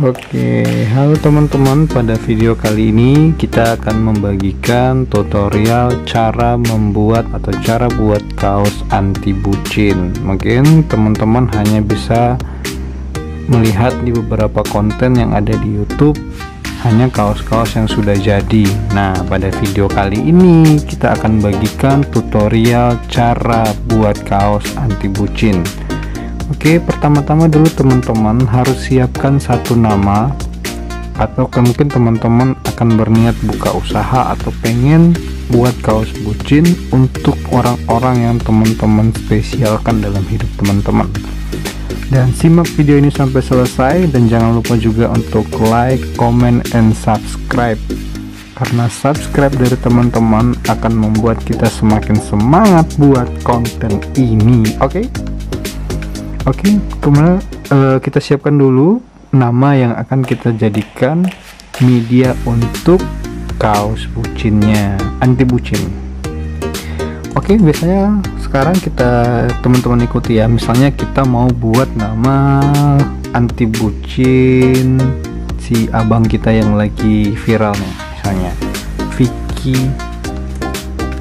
Oke, halo teman-teman. Pada video kali ini kita akan membagikan tutorial cara membuat atau cara buat kaos anti bucin. Mungkin teman-teman hanya bisa melihat di beberapa konten yang ada di YouTube hanya kaos-kaos yang sudah jadi. Nah, pada video kali ini kita akan bagikan tutorial cara buat kaos anti bucin. Oke, pertama-tama dulu teman-teman harus siapkan satu nama, atau mungkin teman-teman akan berniat buka usaha atau pengen buat kaos bucin untuk orang-orang yang teman-teman spesialkan dalam hidup teman-teman. Dan simak video ini sampai selesai, dan jangan lupa juga untuk like, comment, and subscribe, karena subscribe dari teman-teman akan membuat kita semakin semangat buat konten ini. Oke, kemudian kita siapkan dulu nama yang akan kita jadikan media untuk kaos bucinnya, anti bucin. Oke, biasanya sekarang kita teman-teman ikuti ya. Misalnya kita mau buat nama anti bucin si abang kita yang lagi viral nih, misalnya Vicky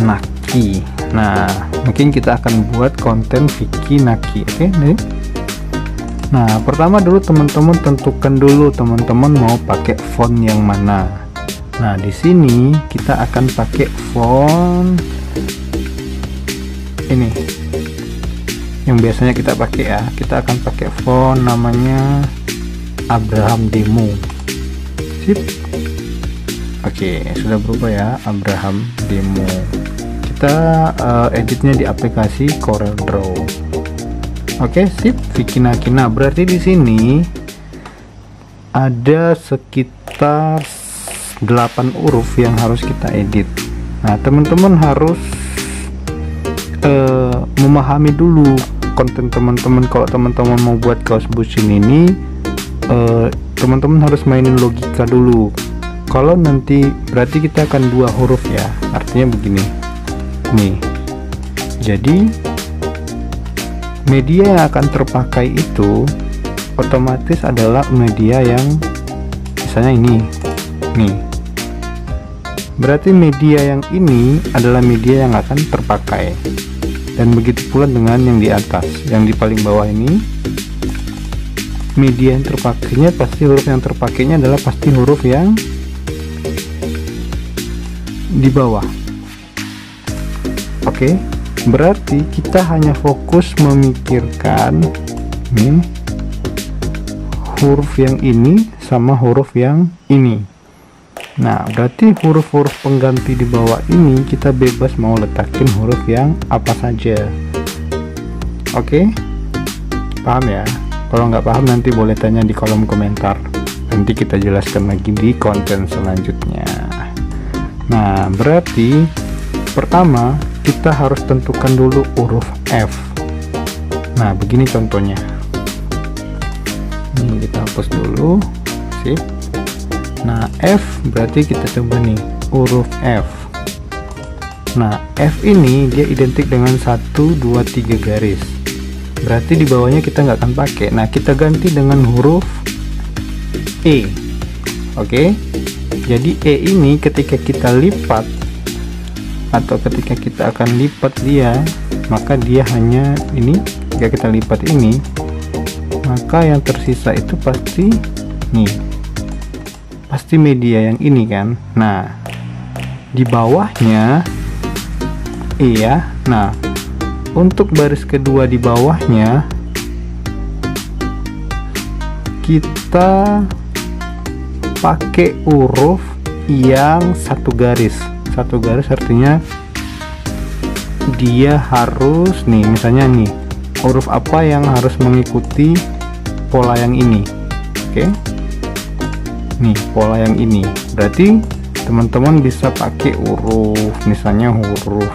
Naki. Nah, mungkin kita akan buat konten Vicky Naki. Oke, nih. Nah, pertama dulu teman-teman tentukan dulu teman-teman mau pakai font yang mana. Nah, di sini kita akan pakai font ini yang biasanya kita pakai ya. Kita akan pakai font namanya Abraham Demo. Sip. Oke, sudah berubah ya, Abraham Demo. Kita editnya di aplikasi CorelDRAW. Oke, sip. Vicky Naki. Nah, berarti di sini ada sekitar 8 huruf yang harus kita edit. Nah, teman-teman harus memahami dulu konten teman-teman. Kalau teman-teman mau buat kaos bucin ini, teman-teman harus mainin logika dulu. Kalau nanti berarti kita akan 2 huruf ya, artinya begini nih. Jadi media yang akan terpakai itu otomatis adalah media yang misalnya ini nih. Berarti media yang ini adalah media yang akan terpakai, dan begitu pula dengan yang di atas, yang di paling bawah ini. Media yang terpakainya pasti huruf yang terpakainya adalah pasti huruf yang di bawah. Oke, berarti kita hanya fokus memikirkan nih huruf yang ini sama huruf yang ini. Nah, berarti huruf-huruf pengganti di bawah ini kita bebas mau letakin huruf yang apa saja. Oke, paham ya? Kalau nggak paham nanti boleh tanya di kolom komentar, nanti kita jelaskan lagi di konten selanjutnya. Nah, berarti pertama kita harus tentukan dulu huruf F. Nah, begini contohnya. Ini kita hapus dulu. Sip. Nah, F berarti kita coba nih huruf F. Nah, F ini dia identik dengan 1, 2, 3 garis. Berarti di bawahnya kita nggak akan pakai. Nah, kita ganti dengan huruf E. Oke. Jadi E ini ketika kita lipat atau ketika kita akan lipat dia, maka dia hanya ini. Jika kita lipat ini, maka yang tersisa itu pasti nih, pasti media yang ini kan. Nah, di bawahnya E ya. Nah, untuk baris kedua di bawahnya kita pakai huruf yang satu garis. Satu garis artinya dia harus nih, misalnya nih, huruf apa yang harus mengikuti pola yang ini. Oke, nih pola yang ini. Berarti teman-teman bisa pakai huruf, misalnya huruf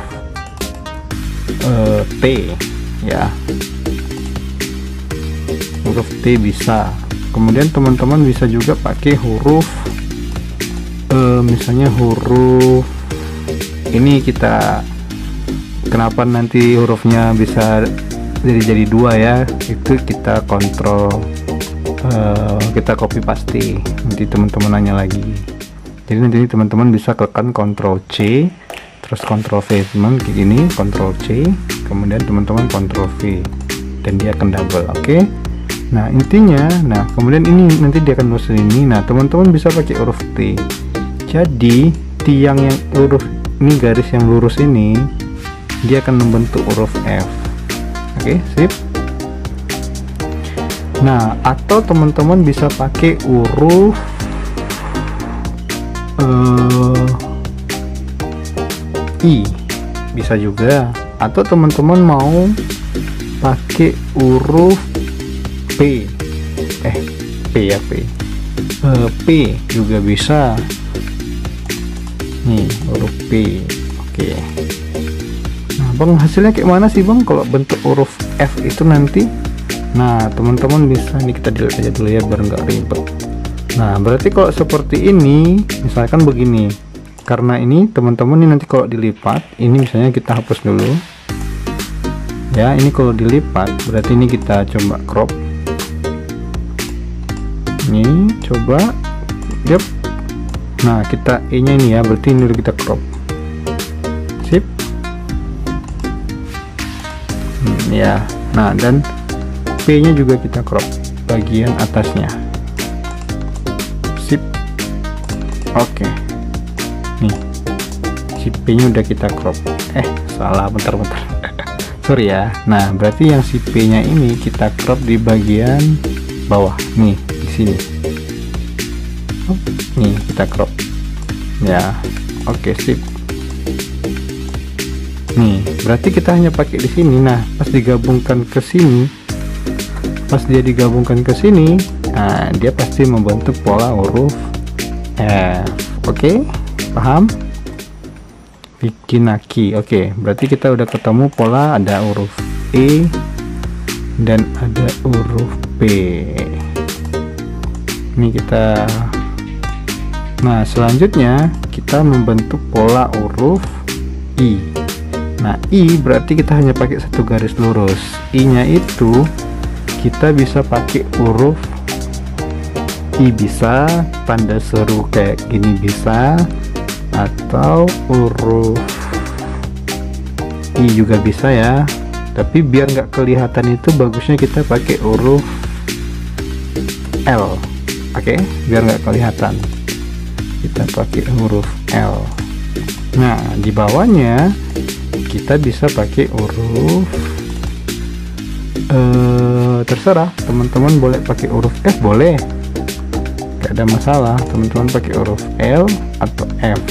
T ya, huruf T bisa. Kemudian teman-teman bisa juga pakai huruf misalnya huruf ini. Kita kenapa nanti hurufnya bisa jadi 2 ya, itu kita kontrol kita copy paste, nanti teman-teman nanya lagi. Jadi nanti teman-teman bisa tekan Ctrl C, terus Ctrl V teman kayak gini, Ctrl C, kemudian teman-teman Ctrl V, dan dia akan double. Oke. Nah intinya, nah kemudian ini nanti dia akan nulis ini. Nah teman-teman bisa pakai huruf T. Jadi tiang yang huruf ini, garis yang lurus ini, dia akan membentuk huruf F. Oke, sip. Nah, atau teman-teman bisa pakai huruf I, bisa juga. Atau teman-teman mau pakai huruf P, P ya, P juga bisa. Nih huruf P. Oke. Nah, Bang, hasilnya kayak mana sih Bang kalau bentuk huruf F itu nanti? Nah teman-teman bisa, ini kita delete aja dulu ya biar nggak ribet. Nah berarti kalau seperti ini, misalkan begini, karena ini teman-teman ini nanti kalau dilipat, ini misalnya kita hapus dulu ya. Ini kalau dilipat berarti ini kita coba crop, ini coba, yep. Nah kita E nya ini ya, berarti ini kita crop, sip. Ya, nah dan P nya juga kita crop bagian atasnya, sip. Oke. Nih si P nya udah kita crop, salah, bentar sorry ya. Nah berarti yang si P nya ini kita crop di bagian bawah nih, di sini. Nih kita crop ya. Oke, sip. Nih berarti kita hanya pakai di sini. Nah pas digabungkan ke sini, pas dia digabungkan ke sini, nah dia pasti membentuk pola huruf F. Oke, paham? Bikin aki. Oke, berarti kita udah ketemu pola, ada huruf E dan ada huruf P. Ini kita, nah selanjutnya kita membentuk pola huruf I. Nah I berarti kita hanya pakai satu garis lurus. I nya itu kita bisa pakai huruf I, bisa tanda seru kayak gini bisa, atau huruf I juga bisa ya. Tapi biar nggak kelihatan itu bagusnya kita pakai huruf L. Oke, biar nggak kelihatan kita pakai huruf L. Nah di bawahnya kita bisa pakai huruf terserah teman-teman, boleh pakai huruf F, boleh, gak ada masalah. Teman-teman pakai huruf L atau F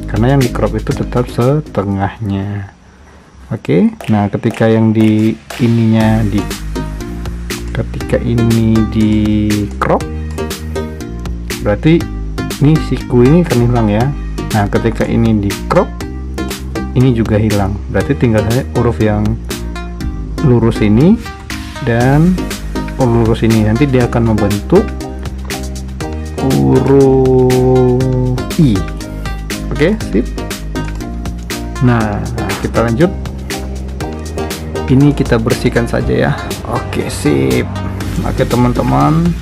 karena yang di crop itu tetap setengahnya. Oke. Nah ketika yang di ininya ketika ini di crop, berarti ini siku ini akan hilang ya. Nah ketika ini di crop, ini juga hilang, berarti tinggal saja huruf yang lurus ini dan lurus ini, nanti dia akan membentuk huruf I. Oke, sip. Nah kita lanjut, ini kita bersihkan saja ya. Oke, sip. Oke teman-teman,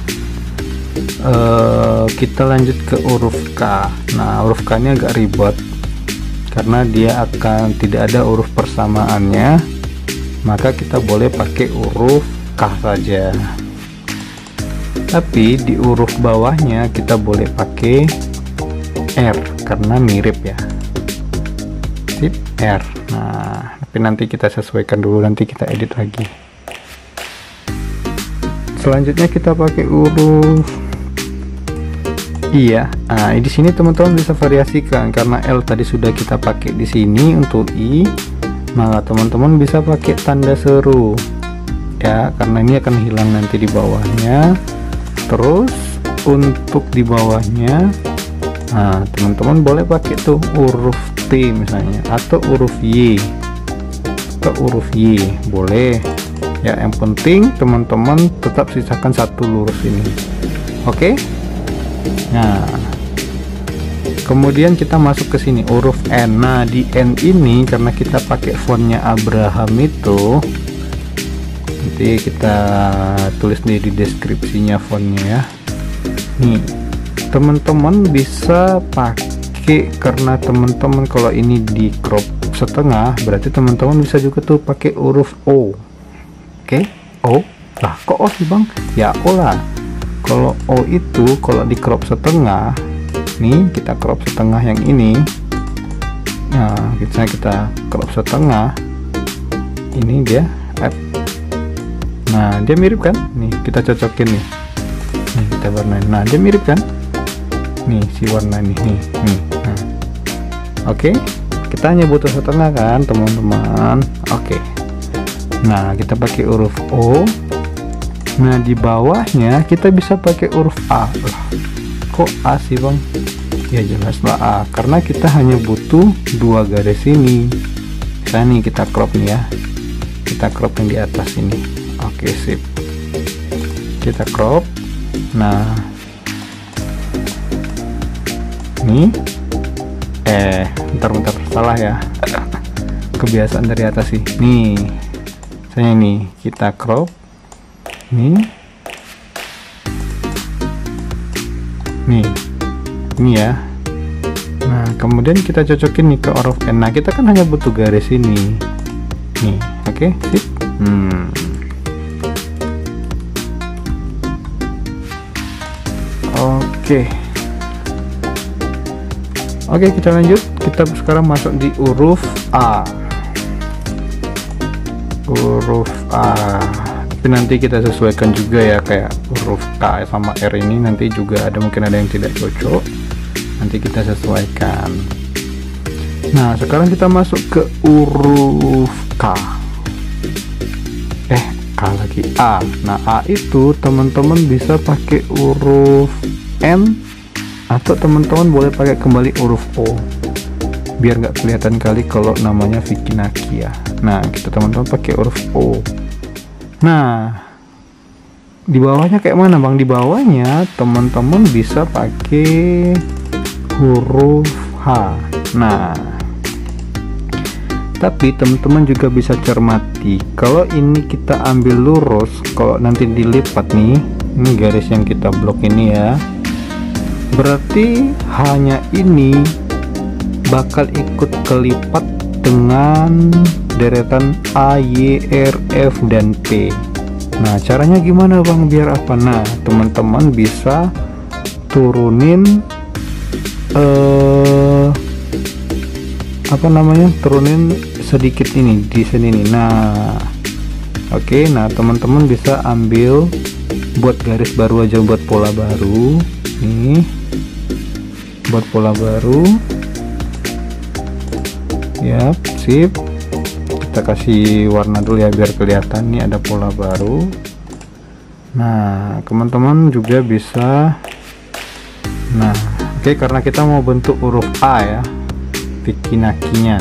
kita lanjut ke huruf K. Nah huruf K nya agak ribet karena dia akan tidak ada huruf persamaannya, maka kita boleh pakai huruf K saja. Tapi di huruf bawahnya kita boleh pakai R karena mirip ya, sip, R. Nah tapi nanti kita sesuaikan dulu, nanti kita edit lagi. Selanjutnya kita pakai huruf I ya. Nah di sini teman-teman bisa variasikan, karena L tadi sudah kita pakai di sini untuk I, maka teman-teman bisa pakai tanda seru ya, karena ini akan hilang nanti di bawahnya. Terus untuk di bawahnya, nah teman-teman boleh pakai tuh huruf T misalnya, atau huruf Y, boleh ya. Yang penting teman-teman tetap sisakan satu lurus ini. Oke. Nah kemudian kita masuk ke sini huruf N. Nah di N ini karena kita pakai fontnya Abraham itu, nanti nanti kita tulis di deskripsinya fontnya ya. Nih teman-teman bisa pakai, karena teman-teman kalau ini di crop setengah berarti teman-teman bisa juga tuh pakai huruf O. Oke, O lah, kok O sih bang? Ya O lah. Kalau O itu kalau di crop setengah, nih kita crop setengah yang ini. Nah kita crop setengah, ini dia F. Nah dia mirip kan, nih kita cocokin nih, kita warnain. Nah dia mirip kan, nih si warna nih. Nah, oke, kita hanya butuh setengah kan teman-teman. Oke, nah kita pakai huruf O. Nah di bawahnya kita bisa pakai huruf A. Kok A sih bang? Ya jelaslah A, karena kita hanya butuh 2 garis ini. Misalnya nih kita crop nih ya, kita crop yang di atas ini. Oke sip, kita crop. Nah nih bentar salah ya, kebiasaan dari atas sih. Nih saya ini kita crop nih ini ya. Nah kemudian kita cocokin nih ke huruf N. Nah kita kan hanya butuh garis ini nih. Oke sip. Oke, kita lanjut. Kita sekarang masuk di huruf A. Huruf A, tapi nanti kita sesuaikan juga ya, kayak huruf K sama R ini nanti juga mungkin ada yang tidak cocok, nanti kita sesuaikan. Nah sekarang kita masuk ke huruf K. K lagi A. Nah A itu teman-teman bisa pakai huruf N, atau teman-teman boleh pakai kembali huruf O, biar nggak kelihatan kali kalau namanya Vicky Nakia. Nah kita teman-teman pakai huruf O. Nah di bawahnya kayak mana bang? Di bawahnya teman-teman bisa pakai huruf H. Nah tapi teman-teman juga bisa cermati, kalau ini kita ambil lurus, kalau nanti dilipat nih, ini garis yang kita blok ini ya, berarti hanya ini bakal ikut kelipat dengan deretan A, Y, R, F, dan P. Nah caranya gimana bang biar apa? Nah teman-teman bisa turunin turunin sedikit ini di sini nih. Nah oke, nah teman-teman bisa ambil buat garis baru aja, buat pola baru nih, buat pola baru ya. Sip, kita kasih warna dulu ya biar kelihatan nih ada pola baru. Nah teman-teman juga bisa, nah oke, karena kita mau bentuk huruf A ya, Vicky Nakinya.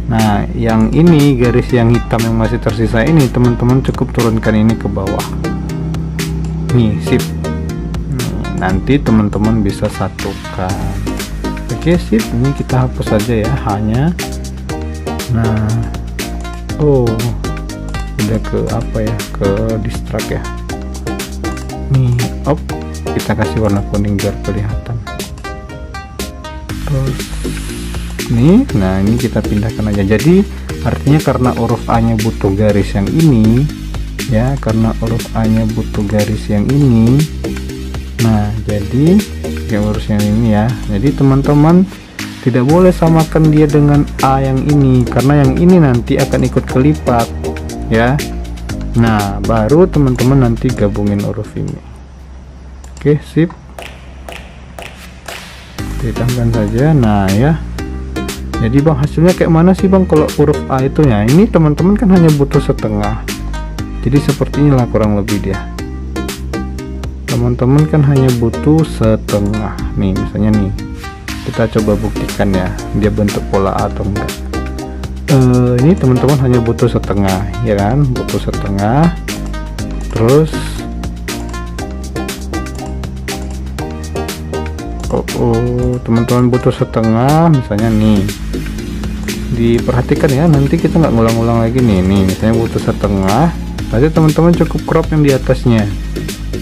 Nah yang ini garis yang hitam yang masih tersisa ini teman-teman cukup turunkan ini ke bawah nih. Sip, nanti teman-teman bisa satukan. Oke sip, ini kita hapus saja ya hanya. Nah udah ke apa ya, ke distract ya nih. Kita kasih warna kuning biar kelihatan. Terus nih, nah ini kita pindahkan aja. Jadi artinya karena huruf A nya butuh garis yang ini ya, karena huruf A nya butuh garis yang ini. Nah jadi urus yang ini ya, jadi teman-teman tidak boleh samakan dia dengan A yang ini, karena yang ini nanti akan ikut kelipat ya. Nah baru teman-teman nanti gabungin huruf ini. Oke sip, ditambahkan saja. Nah ya, jadi bang hasilnya kayak mana sih bang kalau huruf A itu ya? Ini teman-teman kan hanya butuh setengah, jadi seperti inilah kurang lebih dia. Teman-teman kan hanya butuh setengah nih, misalnya nih kita coba buktikan ya dia bentuk pola A atau enggak. Ini teman-teman hanya butuh setengah ya kan, butuh setengah. Terus teman-teman butuh setengah, misalnya nih diperhatikan ya, nanti kita nggak ngulang-ngulang lagi nih misalnya butuh setengah. berarti teman-teman cukup crop yang di atasnya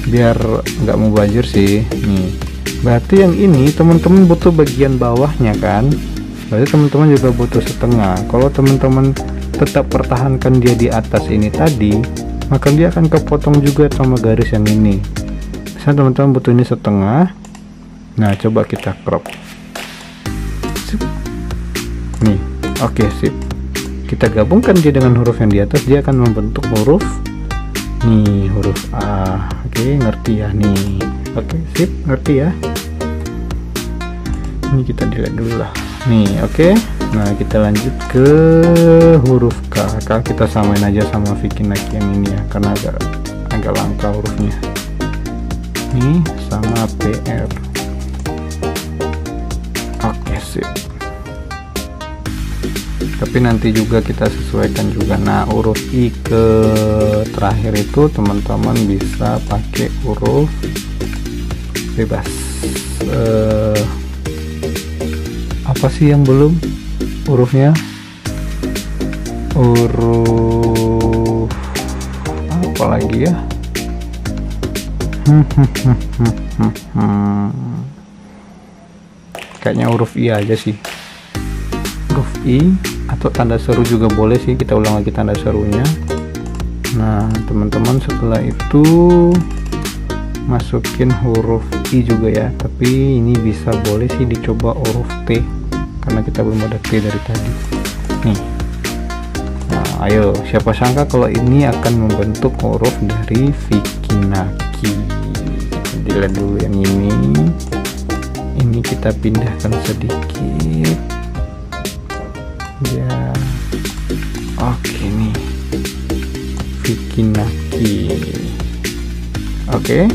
biar nggak mubazir sih. Nih berarti yang ini teman-teman butuh bagian bawahnya kan, berarti teman-teman juga butuh setengah. Kalau teman-teman tetap pertahankan dia di atas ini tadi, maka dia akan kepotong juga sama garis yang ini. Misalnya teman-teman butuh ini setengah, nah coba kita crop. Sip. Nih oke, sip. Kita gabungkan dia dengan huruf yang di atas, dia akan membentuk huruf nih, huruf A. Oke, ngerti ya nih. Oke, sip, ngerti ya. Ini kita dilihat dulu lah nih. Oke, nah kita lanjut ke huruf K. Kita samain aja sama Vikinaki yang ini ya, karena agak langka hurufnya. Nih sama PR. Oke, sip. Tapi nanti juga kita sesuaikan juga. Nah huruf I ke terakhir itu teman-teman bisa pakai huruf bebas. Apa sih yang belum hurufnya? Huruf apa lagi ya? Kayaknya huruf I aja sih, huruf I, atau tanda seru juga boleh sih. Kita ulang lagi tanda serunya. Nah teman-teman setelah itu masukin huruf I juga ya, tapi ini bisa boleh sih dicoba huruf T karena kita belum ada T dari tadi nih. Nah ayo, siapa sangka kalau ini akan membentuk huruf dari Vikinaki. Dilihat dulu yang ini kita pindahkan sedikit ya. Oke nih Vikinaki. Oke.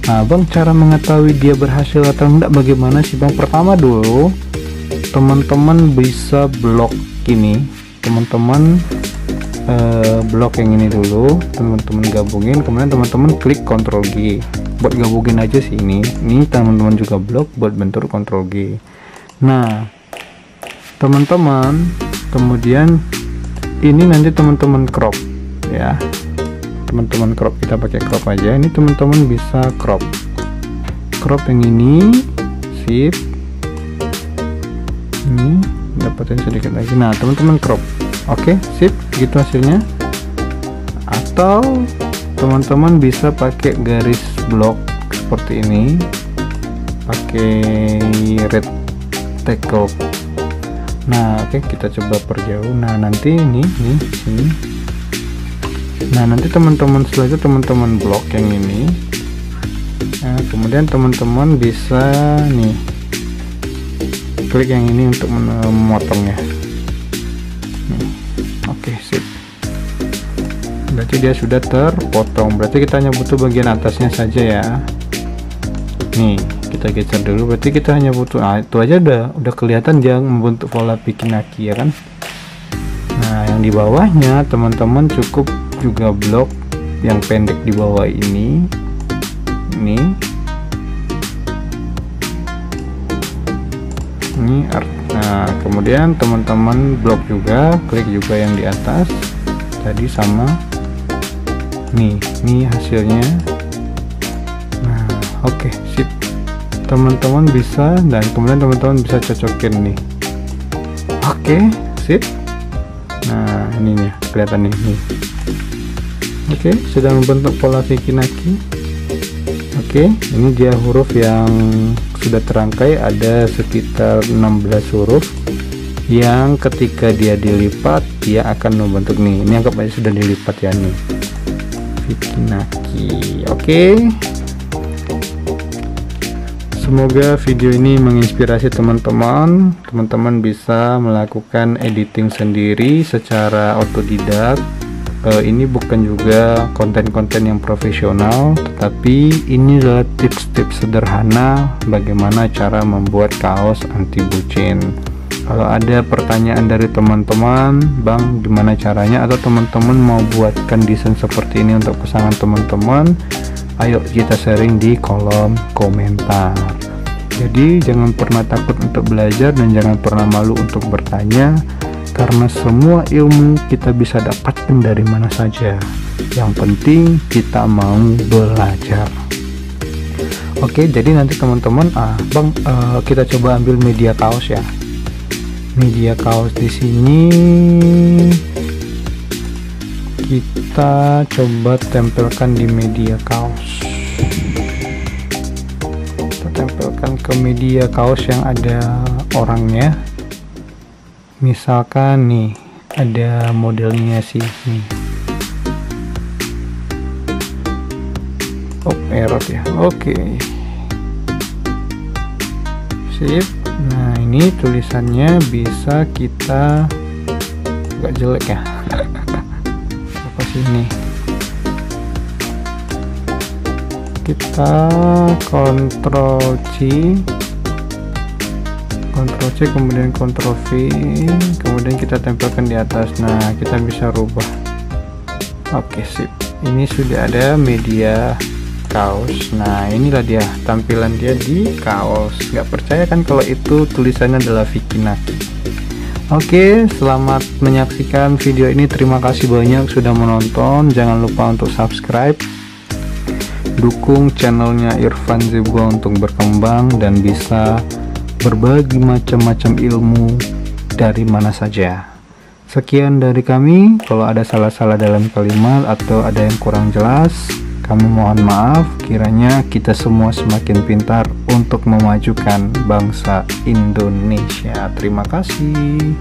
Nah bang, cara mengetahui dia berhasil atau enggak bagaimana sih bang? Pertama dulu teman-teman bisa blok ini, teman-teman blok yang ini dulu, teman-teman gabungin, kemudian teman-teman klik Ctrl G buat gabungin aja sih ini teman-teman juga blok buat bentuk Ctrl G. Nah teman-teman kemudian ini nanti teman-teman crop ya, teman-teman crop, kita pakai crop aja. Ini teman-teman bisa crop yang ini, sip. Ini dapatin sedikit lagi. Nah teman-teman crop, oke, sip, gitu hasilnya. Atau teman-teman bisa pakai garis blok seperti ini, pakai rectangle. Nah oke, kita coba perjauh. Nah nanti ini sini. Nah nanti teman-teman setelah itu teman-teman blok yang ini. Nah, kemudian teman-teman bisa nih klik yang ini untuk memotongnya. Oke, sip. Berarti dia sudah terpotong. Berarti kita hanya butuh bagian atasnya saja ya. Nih kita geser dulu. Berarti kita hanya butuh, nah itu aja udah kelihatan dia membentuk pola Vikinaki ya kan. Nah yang di bawahnya teman-teman cukup juga blok yang pendek di bawah ini. Nah kemudian teman-teman blok juga, klik juga yang di atas tadi sama nih hasilnya. Nah oke, sip. Teman-teman bisa, dan kemudian teman-teman bisa cocokin nih. Oke, sip. Nah ini nih kelihatan nih. Oke, sudah membentuk pola Vikinaki. Oke, ini dia huruf yang sudah terangkai, ada sekitar 16 huruf yang ketika dia dilipat dia akan membentuk nih. Ini anggap aja sudah dilipat ya nih, Vikinaki. Oke. Semoga video ini menginspirasi teman-teman. Teman-teman bisa melakukan editing sendiri secara otodidak. Ini bukan juga konten-konten yang profesional, tetapi ini adalah tips-tips sederhana bagaimana cara membuat kaos anti bucin. Kalau ada pertanyaan dari teman-teman, bang gimana caranya, atau teman-teman mau buatkan desain seperti ini untuk pasangan teman-teman, ayo kita sharing di kolom komentar. Jadi jangan pernah takut untuk belajar dan jangan pernah malu untuk bertanya, karena semua ilmu kita bisa dapatkan dari mana saja. yang penting kita mau belajar. Oke, jadi nanti teman-teman, Bang, kita coba ambil media kaos ya. Media kaos di sini kita coba tempelkan di media kaos. Kita tempelkan ke media kaos yang ada orangnya. Misalkan nih ada modelnya sih nih. Oh, error ya. Oke. Sip. Nah, ini tulisannya bisa kita agak jelek ya. Apa sini? Kita Ctrl C, kemudian Ctrl V, kemudian kita tempelkan di atas. Nah, kita bisa rubah. Oke, sip. Ini sudah ada media kaos. Nah, inilah dia tampilan dia di kaos. Nggak percaya kan kalau itu tulisannya adalah Vicky Naki. Oke, selamat menyaksikan video ini. Terima kasih banyak sudah menonton. Jangan lupa untuk subscribe, dukung channelnya Irfan Zebua untuk berkembang dan bisa berbagi macam-macam ilmu dari mana saja. Sekian dari kami. Kalau ada salah-salah dalam kalimat atau ada yang kurang jelas, kami mohon maaf. Kiranya kita semua semakin pintar untuk memajukan bangsa Indonesia. Terima kasih.